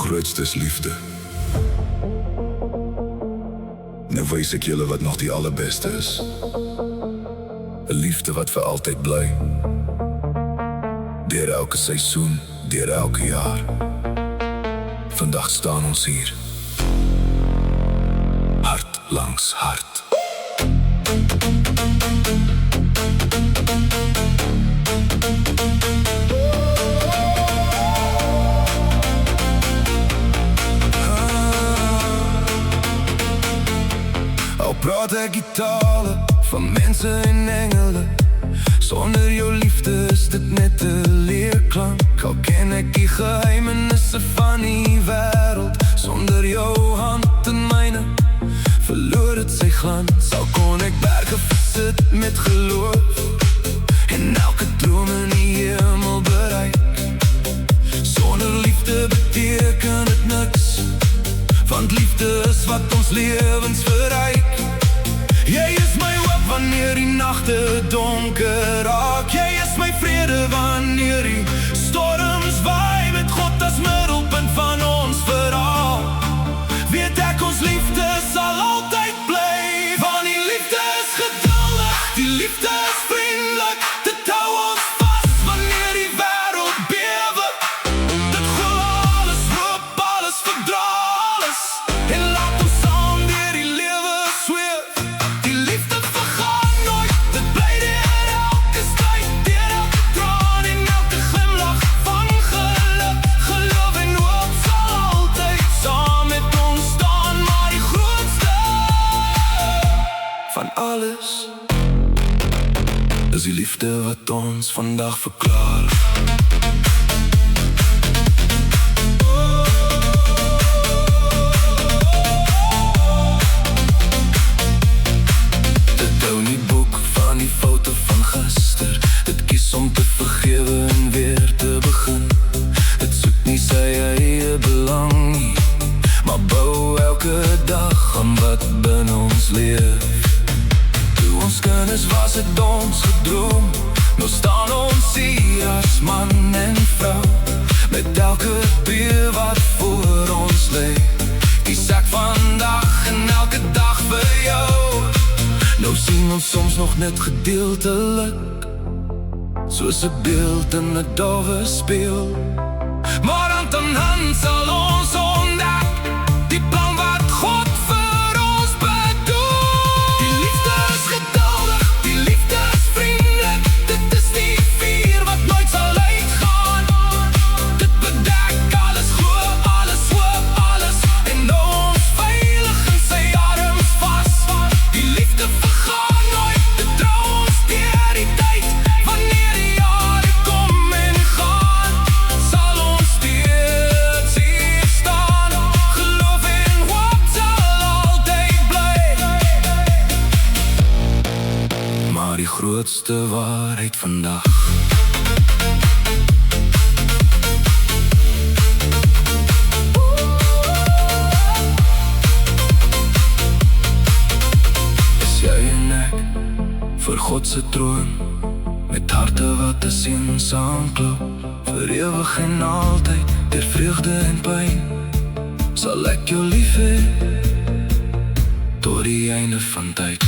grootste is liefde. Nou wys ek julle wat nog die allerbeste is. 'n Liefde wat vir altyd bly. Deur elke seisoen, deur elke jaar. Vandag staan ons hier. Hart langs hart. Al praat ek die tale van mense en engele, sonder jou liefde is dit net 'n leerklank. Al ken ek die geheimenisse van die wêreld, sonder jou hand in myne verloor dit sy glans. Al kon ek berge versit met geloof en elke droom in die hemel bereik. Sonder liefde beteken dit niks, want liefde is wat ons lewens verryk. Jy is my hoop wanneer die nagte donker raak. Jy is my vrede wanneer die storms waai. Met God as middelpunt van ons verhaal, weet ek ons liefde sal altyd bly. Want die liefde is geduldig, die liefde is vriendelik. Dit hou ons vas wanneer die wêreld bewe. Dit glo alles, hoop alles, verdra alles, en laat ons saam deur die lewe sweef. Die liefde vergaan nooit, dit bly deur elke stryd, deur elke traan en elke glimlach van geluk. Geloof en hoop sal altyd saam met ons staan. Maar die grootste van alles is die liefde wat ons vandag verklaar. Dit hou nie boek van die foute van gister. Dit kies om te vergewe en weer te begin. Dit soek nie sy eie belang nie, maar bou elke dag aan wat binne ons leef. Toe ons kinders was het ons gedroom, nou staan ons hier as man en vrou, met elke tree wat voor ons lê. Kies ek vandag en elke dag vir jou. Nou sien ons soms nog net gedeeltelik, soos 'n beeld in 'n dowwe speel. Maar hand aan hand sal ons ontdek die plan wat God vir ons bedoel. Die liefde is geduldig, die liefde is vriendelik. Dit is die vuur wat nooit sal uitgaan. Dit bedek alles, glo alles, hoop alles, en ons veilig in sy arms vas. Die liefde vergaan nooit, dit dra ons deur die tyd. Wanneer die jare kom en gaan, sal ons steeds hier staan. Geloof en hoop sal altyd bly. Maar die grootste waarheid vandag is jy en ek vir God se troon, met harte wat as een saamklop. Vir ewig en altyd, deur vreugde en pyn, sal ek jou lief hê tot die einde van tyd.